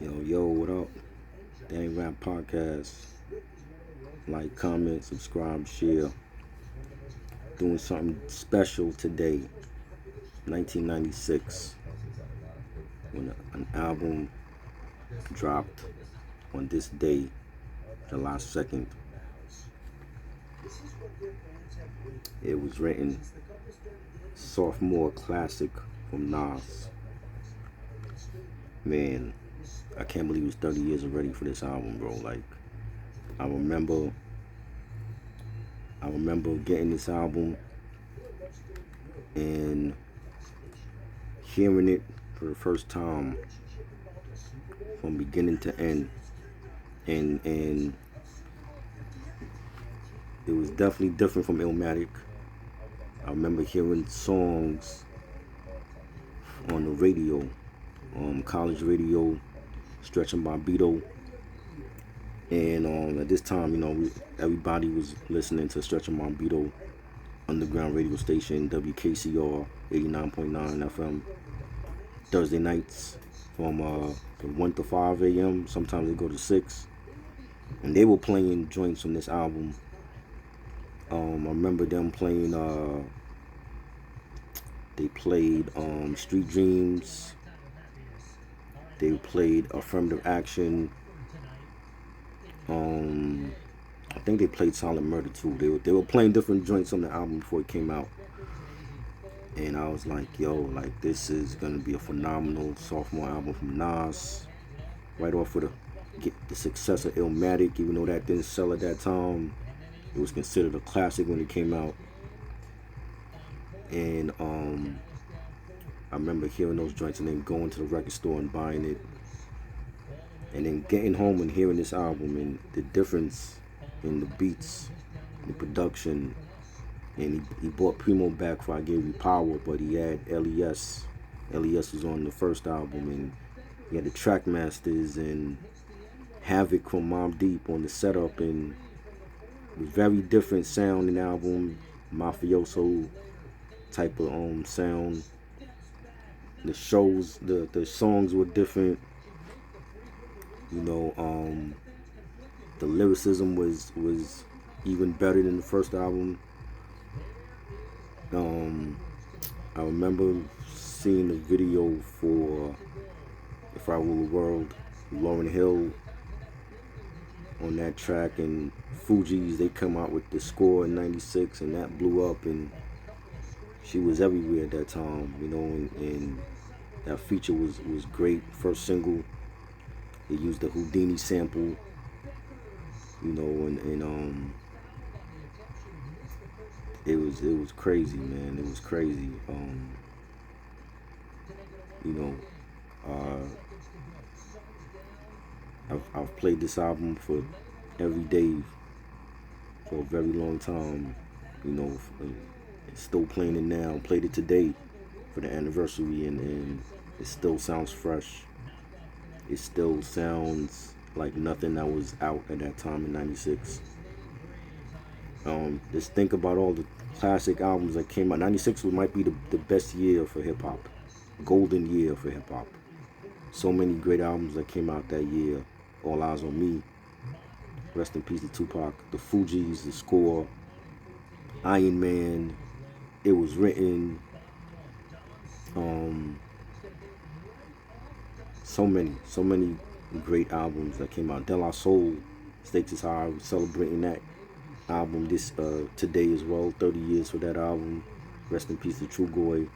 Yo, what up? Dang Rap Podcast. Like, comment, subscribe, share. Doing something special today, 1996, when an album dropped on this day, July 2nd. It was written Sophomore Classic from Nas. Man, I can't believe it's 30 years already for this album, bro. Like, I remember I remember getting this album and hearing it for the first time from beginning to end, and it was definitely different from Illmatic. I remember hearing songs on the radio, college radio, Stretch and Bobbito, and at this time, everybody was listening to Stretch and Bobbito underground radio station WKCR 89.9 FM Thursday nights from 1 to 5 a.m. Sometimes they go to 6, and they were playing joints from this album. I remember them playing. They played Street Dreams. They played Affirmative Action. I think they played Silent Murder too. They were playing different joints on the album before it came out, and I was like, yo, like this is gonna be a phenomenal sophomore album from Nas. Right off with the success of Illmatic, even though that didn't sell at that time. It was considered a classic when it came out. And I remember hearing those joints and then going to the record store and buying it. And then getting home and hearing this album and the difference in the beats, the production. And he brought Primo back for I Gave You Power, but he had LES. LES was on the first album, and he had the track masters and Havoc from Mobb Deep on the setup, and it was very different sound in the album, mafioso type of sound. The shows, the songs were different. The lyricism was even better than the first album. I remember seeing the video for If I Rule the World, Lauryn Hill on that track, and Fugees, they come out with the score in 96, and that blew up, and she was everywhere at that time, and that feature was great. First single, they used the Houdini sample, and it was crazy, man. It was crazy. You know, uh, I've played this album for every day for a very long time. Still playing it now. Played it today for the anniversary, and it still sounds fresh. It still sounds like nothing that was out at that time in '96. Just think about all the classic albums that came out. '96 might be the best year for hip hop, golden year for hip hop. So many great albums that came out that year. All Eyes on Me, rest in peace to Tupac, the Fugees, the score, Iron Man, It Was Written, so many great albums that came out. De La Soul, Stakes is High, we're celebrating that album this today as well. 30 years for that album. Rest in peace to True Goy.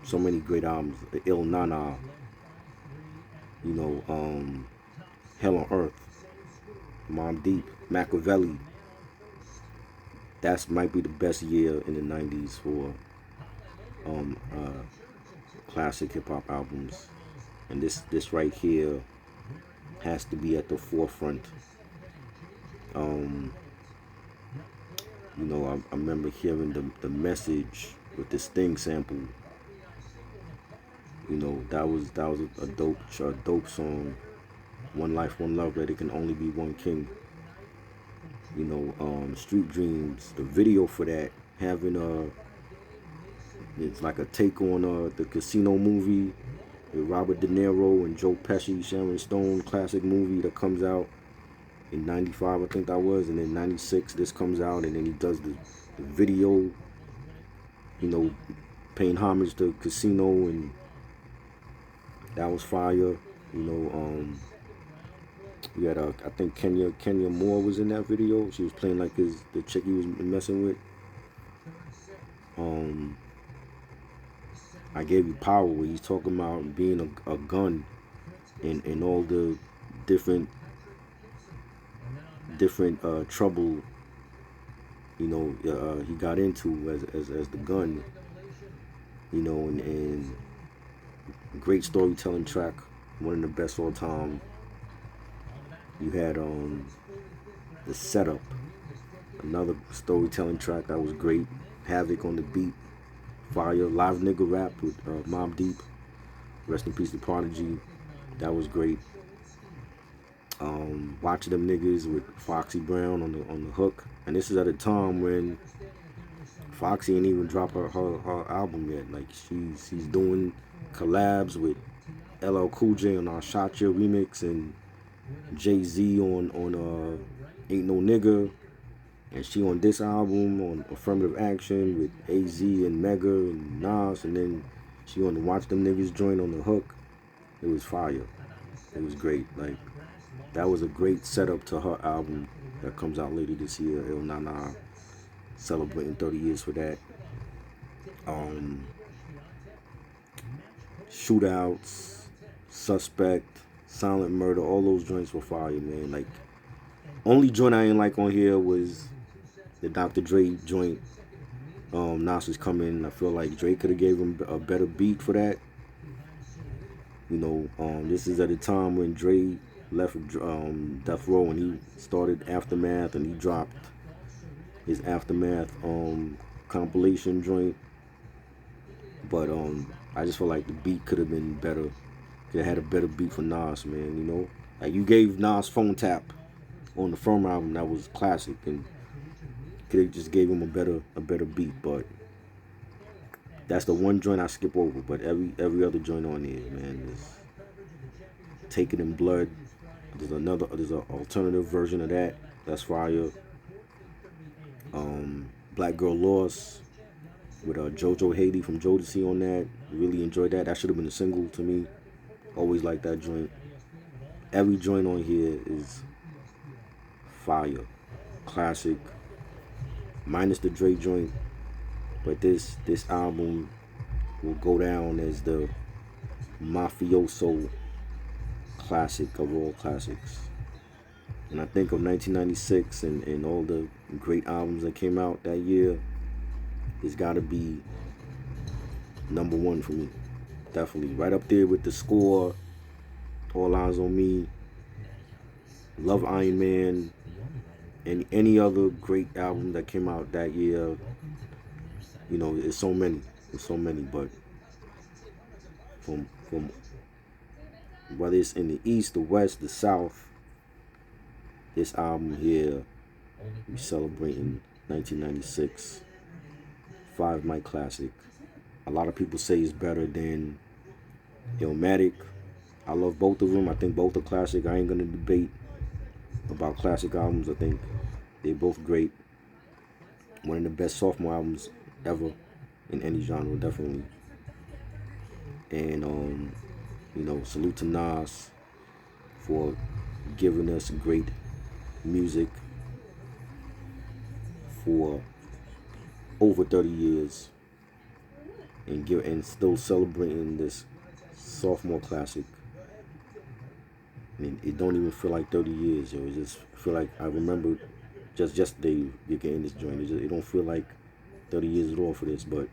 So many great albums. The Il Nana, Hell on Earth, Mobb Deep, Machiavelli. That might be the best year in the '90s for classic hip hop albums, and this right here has to be at the forefront. I remember hearing the message with the Sting sample. That was a dope song. One life, one love, that it can only be one king. Street Dreams, the video for that, having it's like a take on the Casino movie, with Robert De Niro and Joe Pesci, Sharon Stone, classic movie that comes out in '95, I think that was, and then '96 this comes out, and then he does the video, you know, paying homage to Casino, and that was fire. You know, we had I think Kenya Moore was in that video. She was playing like the chick he was messing with. I Gave You Power, where he's talking about being a gun and all the different trouble, you know, he got into as the gun, you know, and great storytelling track, one of the best all time. You had The Setup, another storytelling track that was great. Havoc on the beat, fire. Live Nigga Rap with Mobb Deep, rest in peace to Prodigy, that was great. Watching Them Niggas with Foxy Brown on the hook, and this is at a time when Foxy ain't even dropped her album yet. Like she's doing collabs with LL Cool J on our Shot Your remix, and Jay-Z on Ain't No Nigga, and she on this album on Affirmative Action with AZ and Mega and Nas, and then she on the Watch Them Niggas joint on the hook. It was fire. It was great. Like, that was a great setup to her album that comes out later this year, Il Nana, celebrating 30 years for that. Shootouts, Suspect, Silent Murder, all those joints were fire, man. Like, only joint I ain't like on here was the Dr. Dre joint. Nas is coming. I feel like Dre could have gave him a better beat for that. You know, this is at a time when Dre left Death Row and he started Aftermath, and he dropped his Aftermath compilation joint. But I just feel like the beat could have been better. Could have had a better beat for Nas, man. You know, like you gave Nas Phone Tap on the Firm album, that was classic, and could have just gave him a better beat. But that's the one joint I skip over. But every other joint on here, man, is Take It in Blood. There's an alternative version of that. That's fire. Black Girl Lost with JoJo Haiti from Jodeci on that. Really enjoyed that. That should have been a single to me. Always liked that joint. Every joint on here is fire. Classic. Minus the Dre joint. But this album will go down as the mafioso classic of all classics. And I think of 1996 and all the great albums that came out that year, it's got to be number one for me. Definitely. Right up there with The Score, All Eyes on Me, Love Iron Man, and any other great album that came out that year. You know, it's so many. But from whether it's in the East, the West, the South, this album here, we celebrating 1996. 5 Mic Classic. A lot of people say it's better than Illmatic. I love both of them. I think both are classic. I ain't gonna debate about classic albums. I think they're both great. One of the best sophomore albums ever in any genre, definitely. And you know, salute to Nas for giving us great music for over 30 years and still celebrating this sophomore classic. I mean, it don't even feel like 30 years, yo. It just feel like I remember just yesterday you getting this joint. It don't feel like 30 years at all for this, but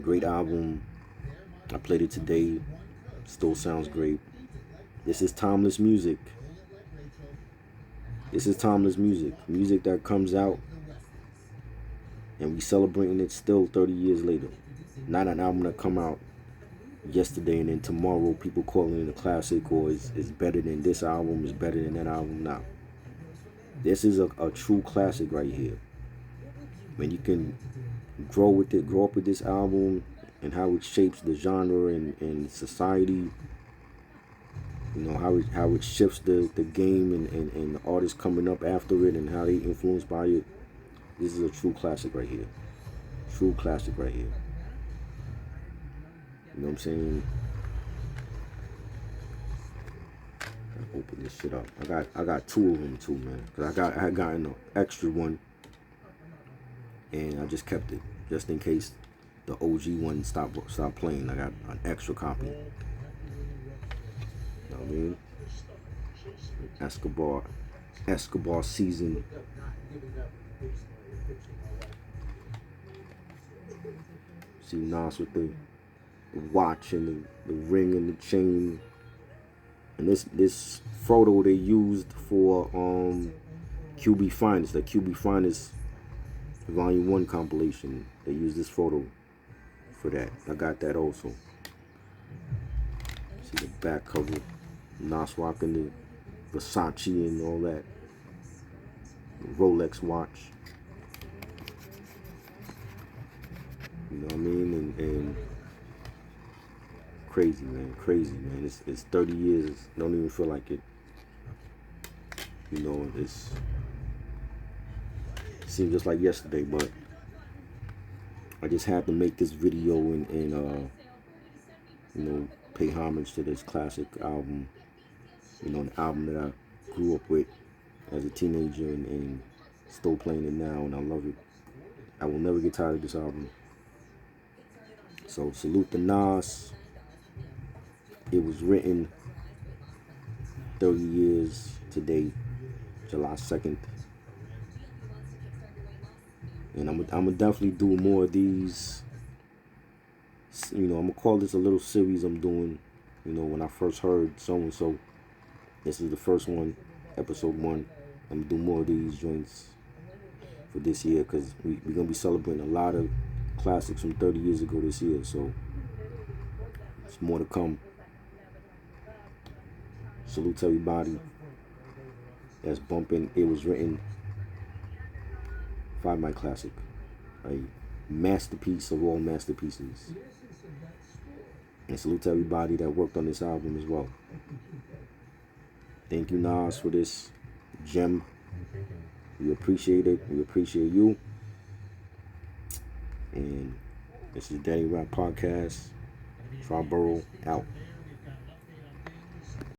great album. I played it today. Still sounds great. This is timeless music. This is timeless music. Music that comes out and we celebrating it still 30 years later. Not an album that come out yesterday and then tomorrow people calling it a classic or is better than this album, is better than that album. Now, this is a true classic right here. When you can grow up with this album and how it shapes the genre and society. You know, how it shifts the game and the artists coming up after it and how they influenced by it. This is a true classic right here. True classic right here. You know what I'm saying? Open this shit up. I got two of them too, man. Cause I had gotten an extra one, and I just kept it just in case the OG one stopped playing. I got an extra copy. You know what I mean? Escobar season. See Nas with the watch and the ring and the chain. And this photo they used for QB Finest, the QB Finest Volume 1 compilation. They used this photo for that. I got that also. See the back cover. Nas rocking the Versace and all that. The Rolex watch. You know what I mean? And crazy, man. Crazy, man. It's 30 years. Don't even feel like it. You know, it seems just like yesterday, but I just had to make this video and you know, pay homage to this classic album. You know, an album that I grew up with as a teenager and still playing it now, and I love it. I will never get tired of this album. So salute to Nas. It was written 30 years today, July 2nd. And I'm gonna definitely do more of these. You know, I'm gonna call this a little series I'm doing. You know, when I first heard so and so, this is the first one, episode 1. I'm gonna do more of these joints for this year because we're gonna be celebrating a lot of classics from 30 years ago this year. So there's more to come. Salute to everybody that's bumping It Was Written. 5 Mic Classic. A masterpiece of all masterpieces. And salute to everybody that worked on this album as well. Thank you, Nas, for this gem. We appreciate it. We appreciate you. And this is Danny Rap Podcast. Triborough out.